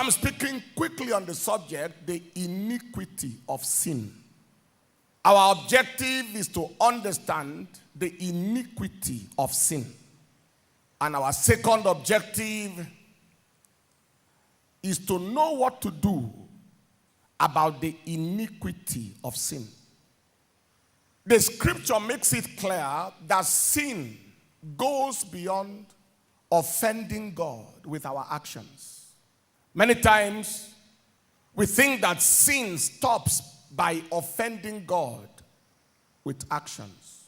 I'm speaking quickly on the subject, the iniquity of sin. Our objective is to understand the iniquity of sin. And our second objective is to know what to do about the iniquity of sin. The scripture makes it clear that sin goes beyond offending God with our actions. Many times, we think that sin stops by offending God with actions.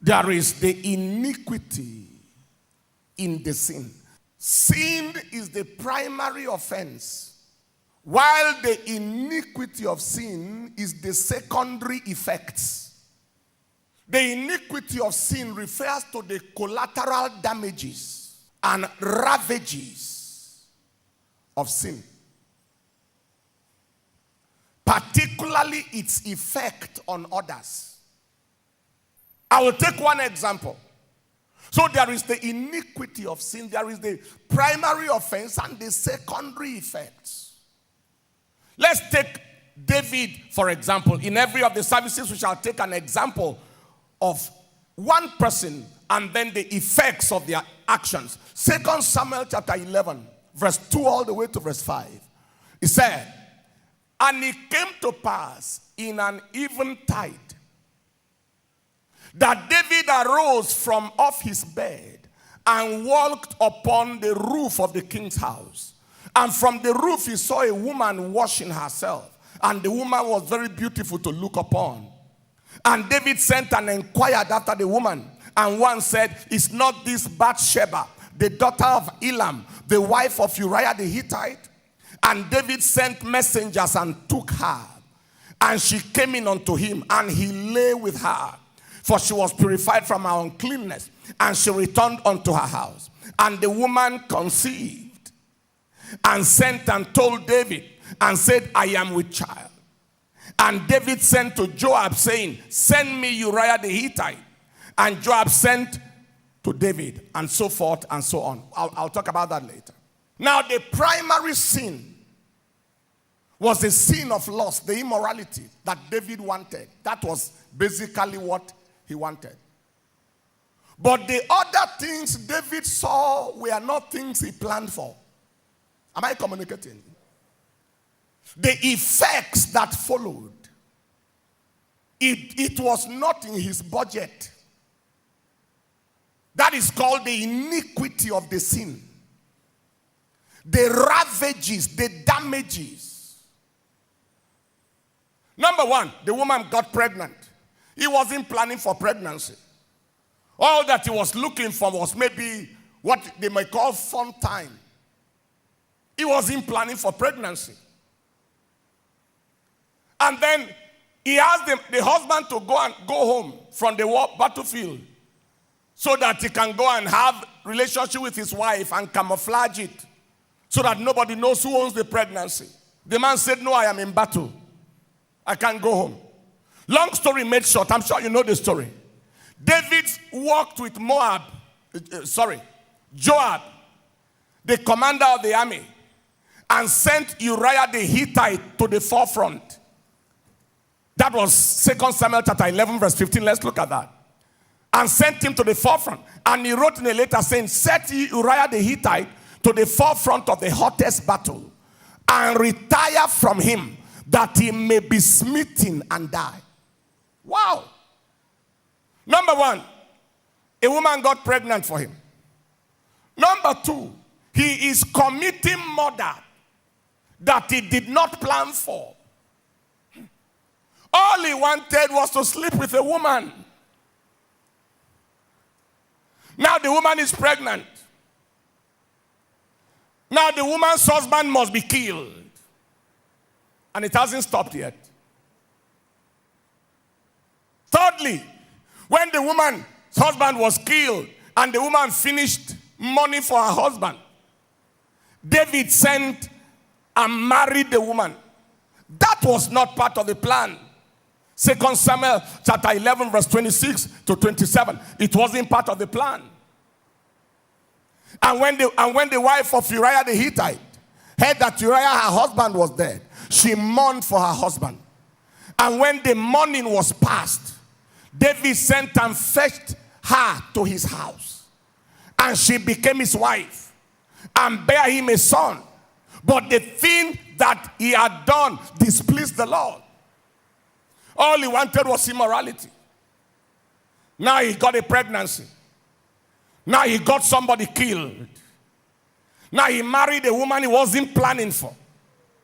There is the iniquity in the sin. Sin is the primary offense, while the iniquity of sin is the secondary effects. The iniquity of sin refers to the collateral damages and ravages of sin, particularly its effect on others. I will take one example. So there is the iniquity of sin, there is the primary offense and the secondary effects. Let's take David, for example. In every of the services, we shall take an example of one person and then the effects of their actions. 2 Samuel chapter 11, verse 2 all the way to verse 5. He said, "And it came to pass in an eventide that David arose from off his bed and walked upon the roof of the king's house. And from the roof he saw a woman washing herself. And the woman was very beautiful to look upon. And David sent and inquired after the woman. And one said, 'Is not this Bathsheba, the daughter of Elam, the wife of Uriah the Hittite?' And David sent messengers and took her. And she came in unto him, and he lay with her. For she was purified from her uncleanness. And she returned unto her house. And the woman conceived, and sent and told David, and said, 'I am with child.' And David sent to Joab, saying, 'Send me Uriah the Hittite.' And Joab sent to David, and so forth and so on. I'll talk about that later. Now, the primary sin was the sin of lust, the immorality that David wanted. That was basically what he wanted. But the other things David saw were not things he planned for. Am I communicating? The effects that followed, it was not in his budget. That is called the iniquity of the sin. The ravages, the damages. Number one, the woman got pregnant. He wasn't planning for pregnancy. All that he was looking for was maybe what they might call fun time. He wasn't planning for pregnancy. And then he asked the husband to go home from the battlefield so that he can go and have relationship with his wife and camouflage it so that nobody knows who owns the pregnancy. The man said, "No, I am in battle. I can't go home." Long story made short, I'm sure you know the story. David walked with Joab, the commander of the army, and sent Uriah the Hittite to the forefront. That was 2 Samuel chapter 11, verse 15. Let's look at that. And sent him to the forefront. And he wrote in a letter saying, "Set ye Uriah the Hittite to the forefront of the hottest battle, and retire from him, that he may be smitten and die." Wow. Number one, a woman got pregnant for him. Number two, he is committing murder that he did not plan for. All he wanted was to sleep with a woman. Now the woman is pregnant. Now the woman's husband must be killed. And it hasn't stopped yet. Thirdly, when the woman's husband was killed and the woman finished money for her husband, David sent and married the woman. That was not part of the plan. 2 Samuel chapter 11, verse 26 to 27. It wasn't part of the plan. And when the wife of Uriah the Hittite heard that Uriah, her husband, was dead, she mourned for her husband. And when the mourning was past, David sent and fetched her to his house. And she became his wife and bare him a son. But the thing that he had done displeased the Lord. All he wanted was immorality. Now he got a pregnancy. Now he got somebody killed. Now he married a woman he wasn't planning for.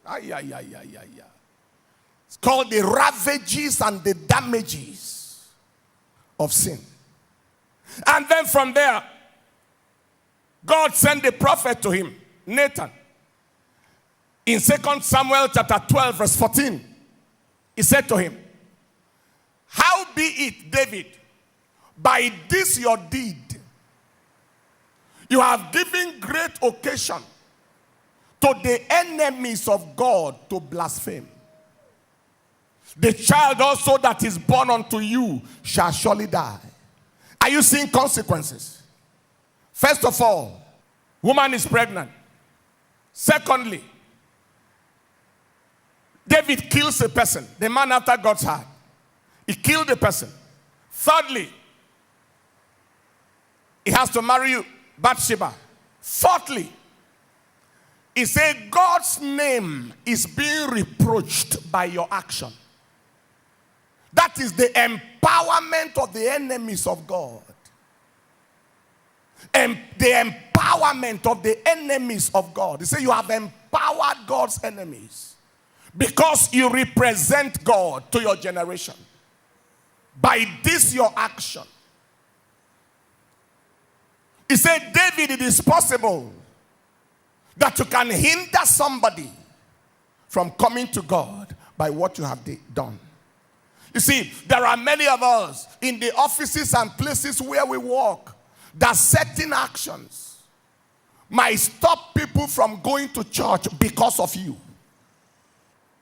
It's called the ravages and the damages of sin. And then from there, God sent a prophet to him, Nathan. In 2 Samuel chapter 12, verse 14, he said to him, "How be it, David, by this your deed, you have given great occasion to the enemies of God to blaspheme. The child also that is born unto you shall surely die." Are you seeing consequences? First of all, woman is pregnant. Secondly, David kills a person, the man after God's heart. He killed a person. Thirdly, he has to marry Bathsheba. Fourthly, he said God's name is being reproached by your action. That is the empowerment of the enemies of God. And the empowerment of the enemies of God. He said you have empowered God's enemies because you represent God to your generation. By this your action. He said, David, it is possible that you can hinder somebody from coming to God by what you have done. You see, there are many of us in the offices and places where we work that certain actions might stop people from going to church because of you.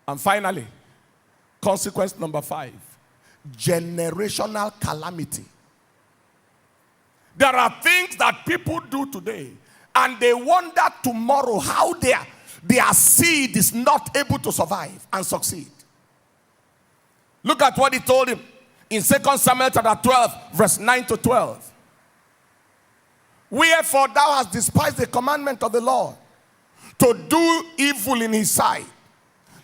And finally, consequence number 5, generational calamity. There are things that people do today, and they wonder tomorrow how their seed is not able to survive and succeed. Look at what he told him in 2 Samuel chapter 12, verse 9 to 12. Wherefore thou hast despised the commandment of the Lord, to do evil in his sight.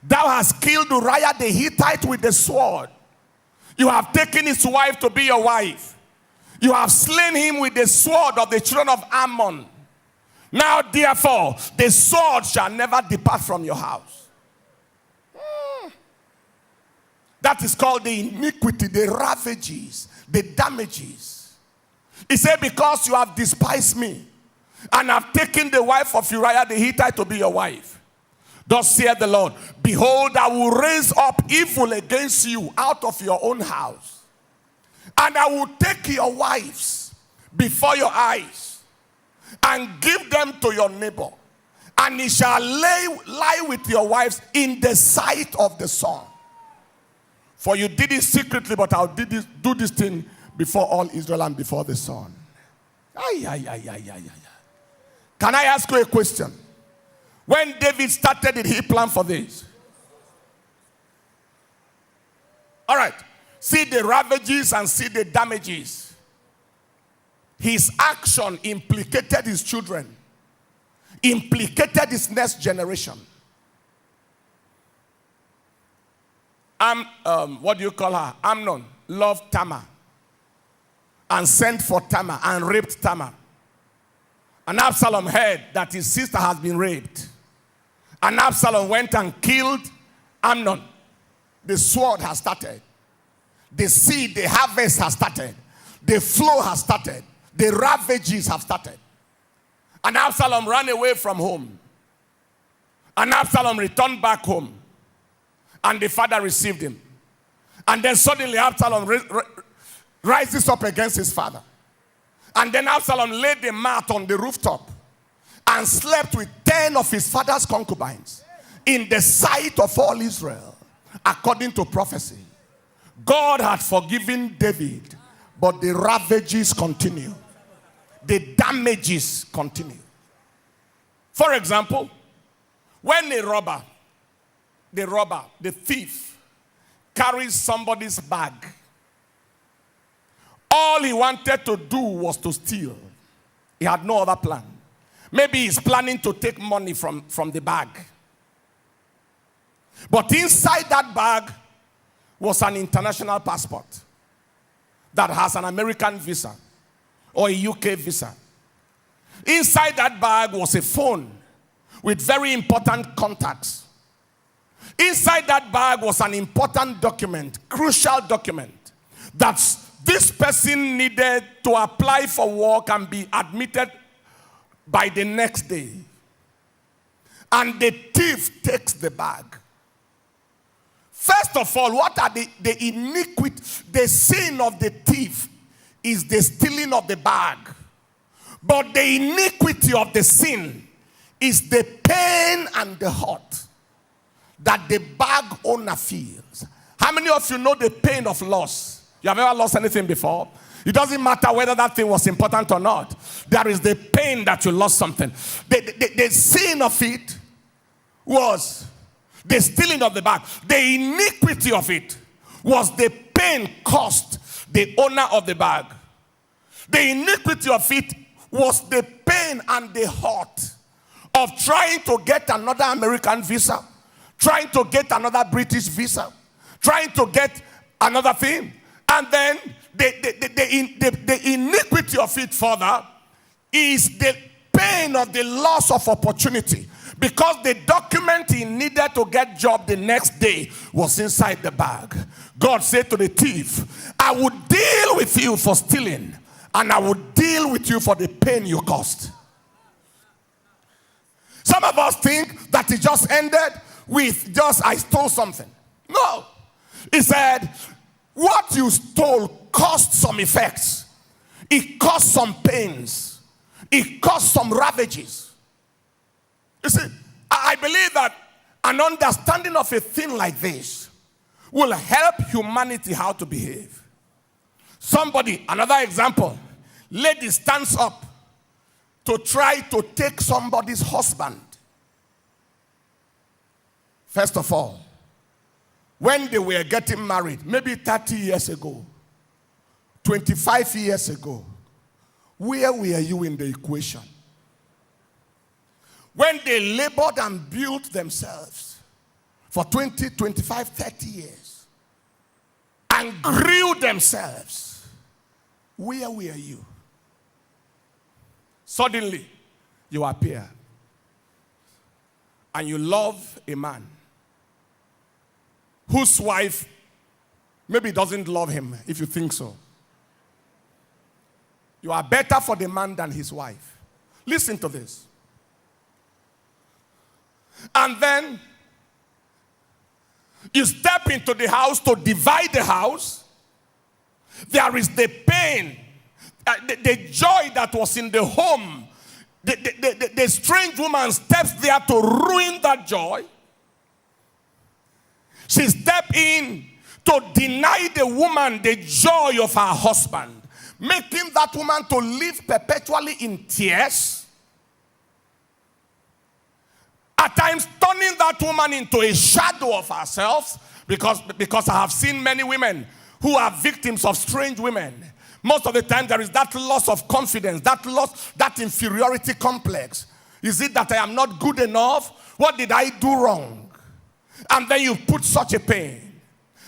Thou hast killed Uriah the Hittite with the sword. You have taken his wife to be your wife. You have slain him with the sword of the children of Ammon. Now therefore, the sword shall never depart from your house. That is called the iniquity, the ravages, the damages. He said, because you have despised me and have taken the wife of Uriah the Hittite to be your wife, thus saith the Lord, behold, I will raise up evil against you out of your own house, and I will take your wives before your eyes and give them to your neighbor, and he shall lie with your wives in the sight of the sun. For you did it secretly, but I'll do this thing before all Israel and before the sun. Can I ask you a question? When David started, did he plan for this? All right. See the ravages and see the damages. His action implicated his children, implicated his next generation. What do you call her? Amnon loved Tamar and sent for Tamar and raped Tamar. And Absalom heard that his sister has been raped. And Absalom went and killed Amnon. The sword has started. The seed, the harvest has started. The flow has started. The ravages have started. And Absalom ran away from home. And Absalom returned back home. And the father received him. And then suddenly Absalom rises up against his father. And then Absalom laid the mat on the rooftop and slept with 10 of his father's concubines in the sight of all Israel, according to prophecy. God had forgiven David, but the ravages continue. The damages continue. For example, When the thief, carries somebody's bag, all he wanted to do was to steal. He had no other plan. Maybe he's planning to take money from the bag. But inside that bag was an international passport that has an American visa or a UK visa. Inside that bag was a phone with very important contacts. Inside that bag was an important document, crucial document, that this person needed to apply for work and be admitted by the next day. And the thief takes the bag. First of all, what are the iniquity? The sin of the thief is the stealing of the bag. But the iniquity of the sin is the pain and the hurt that the bag owner feels. How many of you know the pain of loss? You have ever lost anything before? It doesn't matter whether that thing was important or not. There is the pain that you lost something. The sin of it was the stealing of the bag. The iniquity of it was the pain caused the owner of the bag. The iniquity of it was the pain and the hurt of trying to get another American visa, trying to get another British visa, trying to get another thing. And then the iniquity of it further is the pain of the loss of opportunity, because the document he needed to get job the next day was inside the bag. God said to the thief, I would deal with you for stealing, and I would deal with you for the pain you caused. Some of us think that it just ended with just, I stole something. No. He said, what you stole caused some effects. It caused some pains. It caused some ravages. You see, I believe that an understanding of a thing like this will help humanity how to behave. Somebody, another example, lady stands up to try to take somebody's husband. First of all, when they were getting married, maybe 30 years ago, 25 years ago, where were you in the equation? When they labored and built themselves for 20, 25, 30 years and grew themselves, where were you? Suddenly, you appear and you love a man whose wife maybe doesn't love him, if you think so. You are better for the man than his wife. Listen to this. And then you step into the house to divide the house. There is the pain, the joy that was in the home. The strange woman steps there to ruin that joy. She stepped in to deny the woman the joy of her husband, making that woman to live perpetually in tears. At times turning that woman into a shadow of herself, because I have seen many women who are victims of strange women. Most of the time there is that loss of confidence, that inferiority complex. Is it that I am not good enough? What did I do wrong? And then you put such a pain.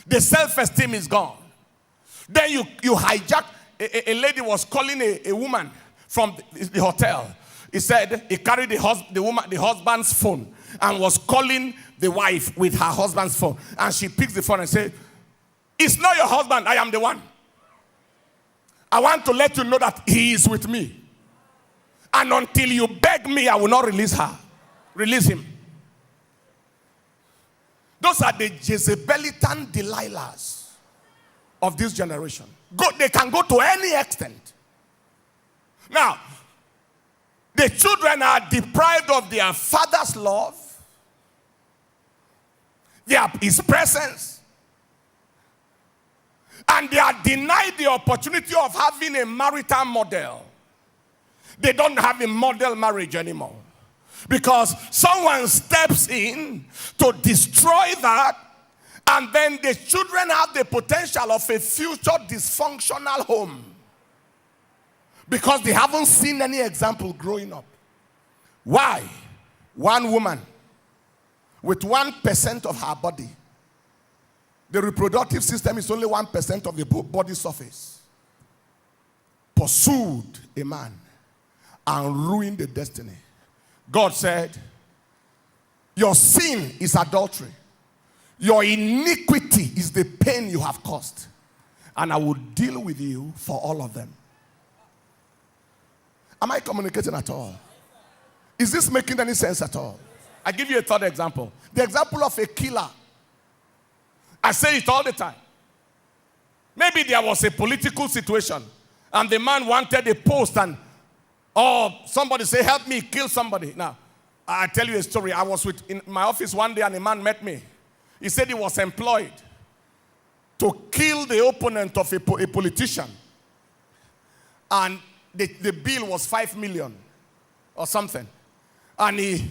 The self-esteem is gone. Then you hijack. A lady was calling a woman from the hotel. He said he carried the husband's phone and was calling the wife with her husband's phone. And she picks the phone and said, it's not your husband, I am the one. I want to let you know that he is with me. And until you beg me, I will not release her. Release him. Those are the Jezebelitan Delilahs of this generation. They can go to any extent. Now, the children are deprived of their father's love, his presence, and they are denied the opportunity of having a marital model. They don't have a model marriage anymore. Because someone steps in to destroy that, and then the children have the potential of a future dysfunctional home. Because they haven't seen any example growing up. Why? One woman with 1% of her body. The reproductive system is only 1% of the body surface. Pursued a man and ruined the destiny. God said, your sin is adultery. Your iniquity is the pain you have caused. And I will deal with you for all of them. Am I communicating at all? Is this making any sense at all? I give you a third example. The example of a killer. I say it all the time. Maybe there was a political situation and the man wanted a post and somebody say, help me kill somebody. Now, I tell you a story. I was in my office one day and a man met me. He said he was employed to kill the opponent of a politician. And the bill was 5 million or something. And he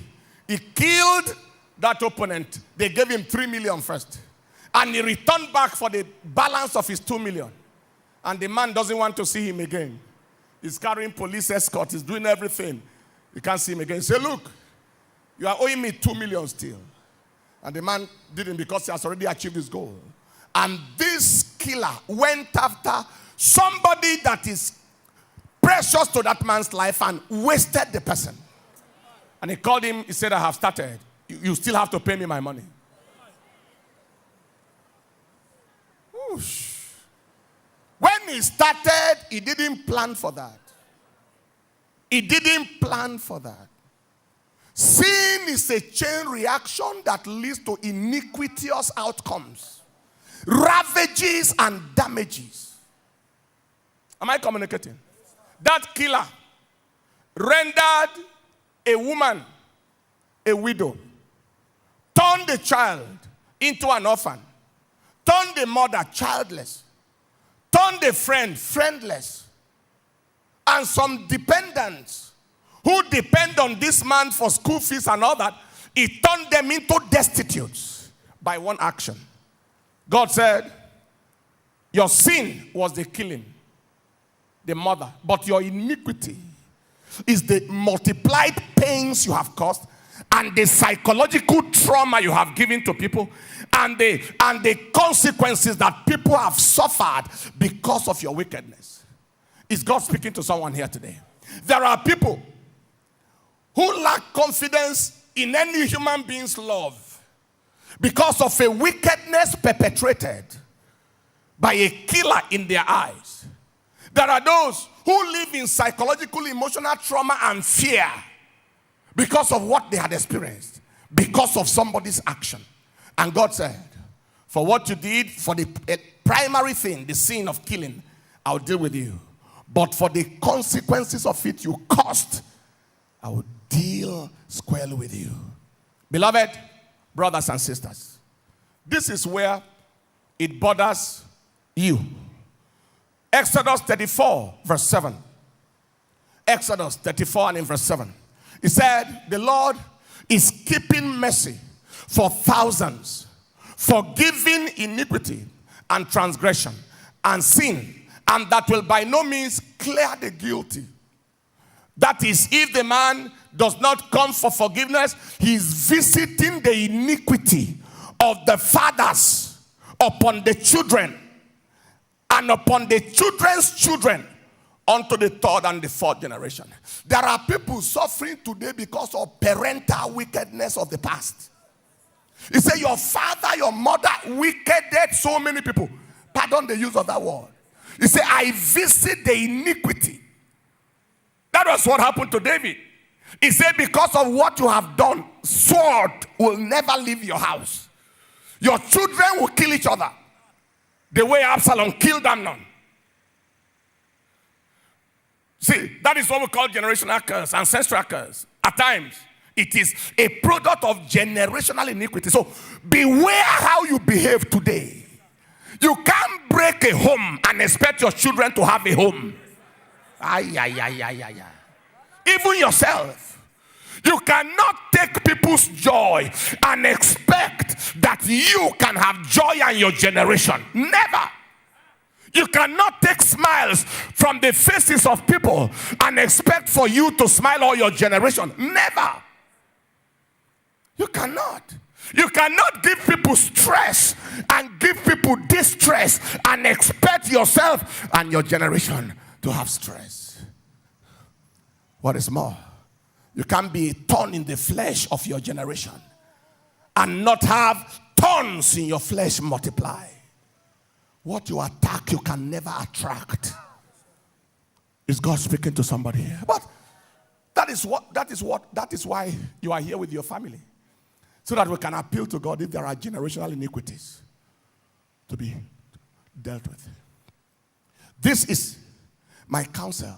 killed that opponent. They gave him 3 million first. And he returned back for the balance of his 2 million. And the man doesn't want to see him again. He's carrying police escort. He's doing everything. You can't see him again. He said, look, you are owing me 2 million still. And the man didn't, because he has already achieved his goal. And this killer went after somebody that is precious to that man's life and wasted the person. And he called him. He said, I have started. You still have to pay me my money. Whoosh. When he started, he didn't plan for that. He didn't plan for that. Sin is a chain reaction that leads to iniquitous outcomes, ravages and damages. Am I communicating? That killer rendered a woman a widow, turned the child into an orphan, turned the mother childless, turned the friend friendless, and some dependents who depend on this man for school fees and all that, he turned them into destitutes by one action. God said, your sin was the killing, the mother, but your iniquity is the multiplied pains you have caused and the psychological trauma you have given to people and the consequences that people have suffered because of your wickedness. Is God speaking to someone here today? There are people who lack confidence in any human being's love because of a wickedness perpetrated by a killer in their eyes. There are those who live in psychological, emotional trauma and fear because of what they had experienced, because of somebody's action. And God said, for what you did, for the primary thing, the sin of killing, I'll deal with you. But for the consequences of it you caused, I will deal squarely with you. Beloved brothers and sisters, this is where it bothers you. Exodus 34, verse 7. Exodus 34 and in verse 7. He said, the Lord is keeping mercy for thousands, forgiving iniquity and transgression and sin, and that will by no means clear the guilty. That is, if the man does not come for forgiveness, he is visiting the iniquity of the fathers upon the children and upon the children's children unto the third and the fourth generation. There are people suffering today because of parental wickedness of the past. He said, your father, your mother wickeded so many people. Pardon the use of that word. He said, I visit the iniquity. That was what happened to David. He said, because of what you have done, sword will never leave your house. Your children will kill each other the way Absalom killed Amnon. See, that is what we call generational curse, ancestral curse. At times, it is a product of generational iniquity. So, beware how you behave today. You can't break a home and expect your children to have a home. Even yourself. You cannot take people's joy and expect that you can have joy in your generation. Never. You cannot take smiles from the faces of people and expect for you to smile all your generation. Never. You cannot. You cannot give people stress and give people distress and expect yourself and your generation to have stress. What is more, you can't be a thorn in the flesh of your generation and not have thorns in your flesh multiply. What you attack, you can never attract. Is God speaking to somebody here? But that is why you are here with your family. So that we can appeal to God if there are generational iniquities to be dealt with. This is my counsel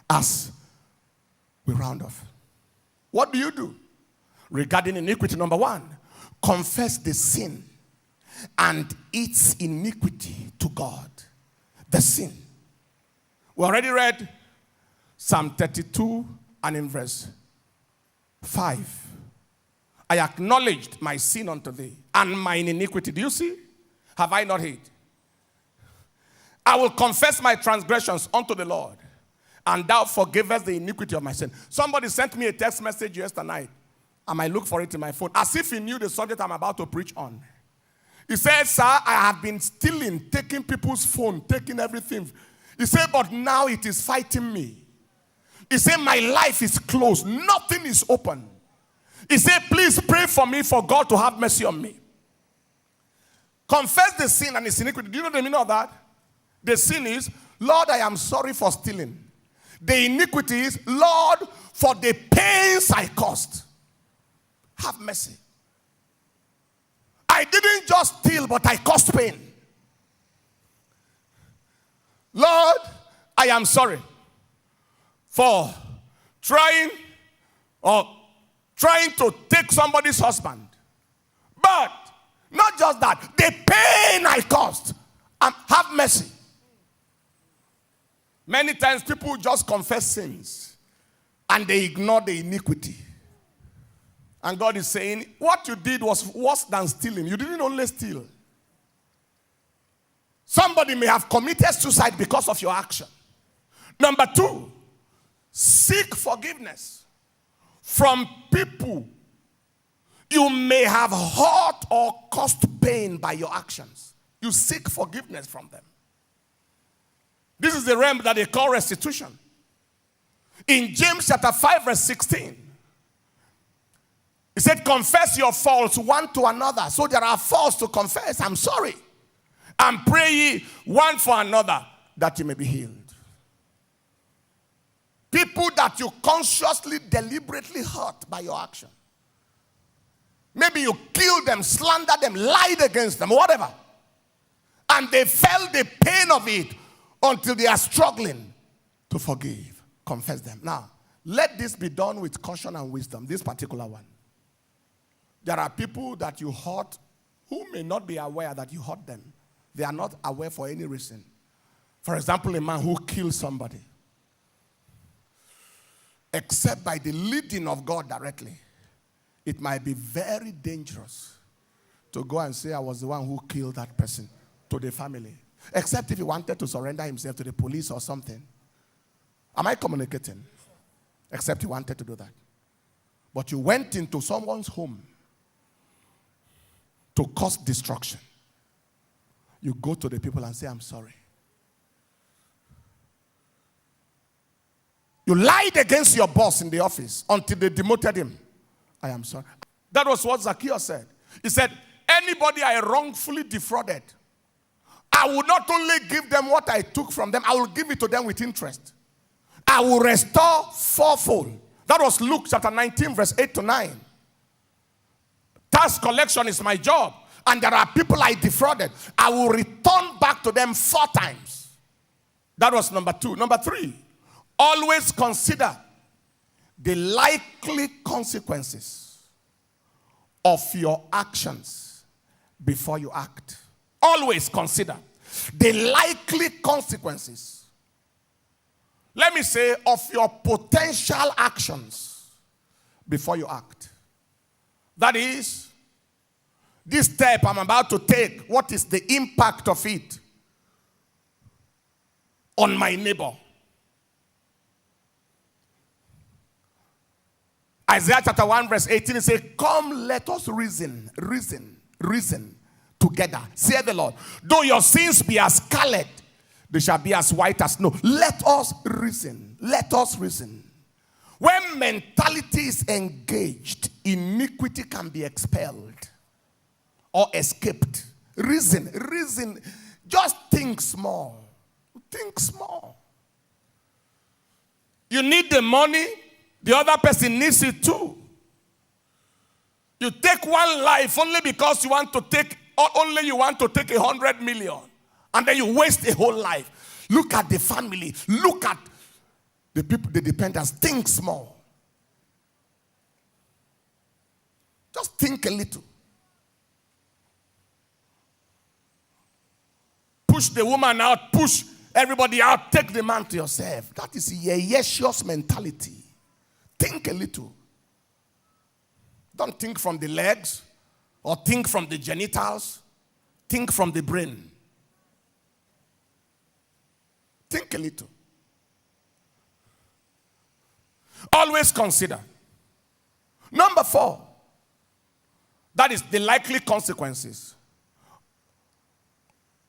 as we round off. What do you do regarding iniquity? Number one, confess the sin and its iniquity to God. The sin. We already read Psalm 32 and in verse 5. I acknowledged my sin unto thee and mine iniquity. Do you see? Have I not hid? I will confess my transgressions unto the Lord, and thou forgivest the iniquity of my sin. Somebody sent me a text message yesterday night. I might look for it in my phone, as if he knew the subject I'm about to preach on. He said, sir, I have been stealing, taking people's phone, taking everything. He said, but now it is fighting me. He said, my life is closed. Nothing is open. He said, please pray for me for God to have mercy on me. Confess the sin and its iniquity. Do you know the meaning of that? The sin is, Lord, I am sorry for stealing. The iniquity is, Lord, for the pains I caused. Have mercy. I didn't just steal, but I caused pain. Lord, I am sorry for trying to take somebody's husband. But not just that, the pain I caused. Have mercy. Many times people just confess sins and they ignore the iniquity. And God is saying, what you did was worse than stealing. You didn't only steal. Somebody may have committed suicide because of your action. Number two, seek forgiveness from people you may have hurt or caused pain by your actions. You seek forgiveness from them. This is the realm that they call restitution. In James chapter 5 verse 16, he said, confess your faults one to another. So there are faults to confess. I'm sorry. And pray ye one for another that you may be healed. People that you consciously, deliberately hurt by your action. Maybe you killed them, slandered them, lied against them, whatever. And they felt the pain of it until they are struggling to forgive. Confess them. Now, let this be done with caution and wisdom, this particular one. There are people that you hurt who may not be aware that you hurt them. They are not aware for any reason. For example, a man who kills somebody. Except by the leading of God directly. It might be very dangerous to go and say, I was the one who killed that person to the family. Except if he wanted to surrender himself to the police or something. Am I communicating? Except he wanted to do that. But you went into someone's home to cause destruction. You go to the people and say, I'm sorry. You lied against your boss in the office until they demoted him. I am sorry. That was what Zacchaeus said. He said, anybody I wrongfully defrauded, I will not only give them what I took from them, I will give it to them with interest. I will restore fourfold. That was Luke chapter 19, verse 8 to 9. Tax collection is my job. And there are people I defrauded. I will return back to them 4 times. That was number 2. Number 3, always consider the likely consequences of your actions before you act. Always consider the likely consequences. Let me say, of your potential actions before you act. That is, this step I'm about to take, what is the impact of it on my neighbor? Isaiah chapter 1 verse 18, it says, come, let us reason together, saith the Lord. Though your sins be as scarlet, they shall be as white as snow. Let us reason. Let us reason. When mentality is engaged, iniquity can be expelled or escaped. Reason. Just think small. Think small. You need the money, the other person needs it too. You take one life only because you want to take 100 million, and then you waste a whole life. Look at the family. Look at the people, the dependents. Think small. Just think a little. Push the woman out, push everybody out, take the man to yourself. That is a yeshus mentality. Think a little. Don't think from the legs or think from the genitals. Think from the brain. Think a little. Always consider. Number 4, that is the likely consequences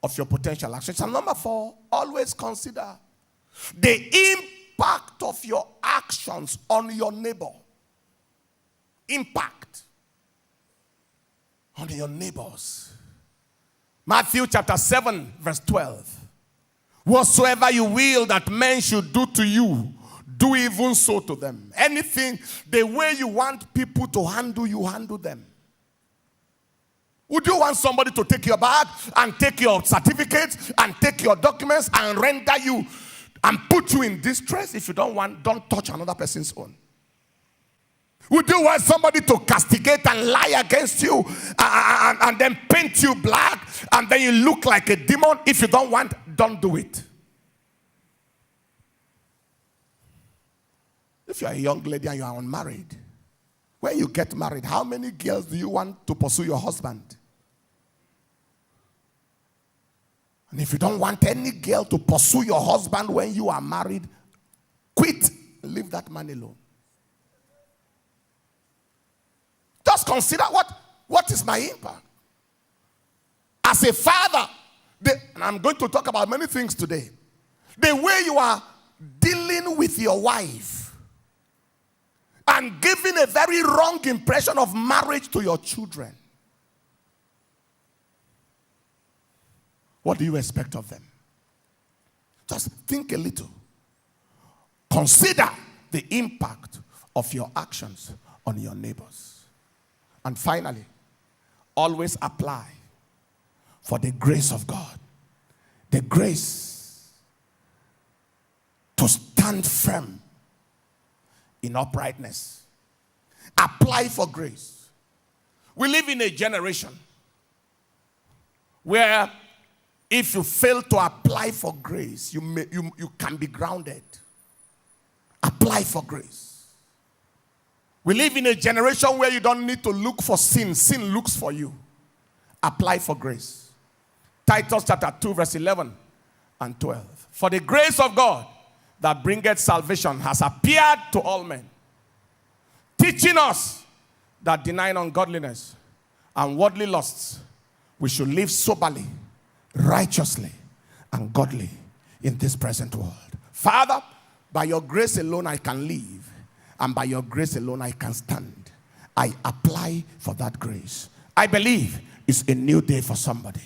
of your potential actions. And number 4, always consider the impact of your actions on your neighbor. Impact on your neighbors. Matthew chapter 7 verse 12. Whatsoever you will that men should do to you, do even so to them. Anything, the way you want people to handle you, handle them. Would you want somebody to take your bag and take your certificates and take your documents and render you and put you in distress? If you don't touch another person's own. Would you want somebody to castigate and lie against you and then paint you black and then you look like a demon? If you don't do it. If you are a young lady and you are unmarried, when you get married, how many girls do you want to pursue your husband? And if you don't want any girl to pursue your husband when you are married, quit. Leave that man alone. Just consider what is my impact. As a father, and I'm going to talk about many things today. The way you are dealing with your wife and giving a very wrong impression of marriage to your children. What do you expect of them? Just think a little. Consider the impact of your actions on your neighbors. And finally, always apply for the grace of God. The grace to stand firm in uprightness. Apply for grace. We live in a generation where if you fail to apply for grace, you can be grounded. Apply for grace. We live in a generation where you don't need to look for sin. Sin looks for you. Apply for grace. Titus chapter 2 verse 11 and 12. For the grace of God that bringeth salvation has appeared to all men, teaching us that denying ungodliness and worldly lusts, we should live soberly, righteously, and godly in this present world. Father, by your grace alone I can live. And by your grace alone I can stand. I apply for that grace. I believe it's a new day for somebody.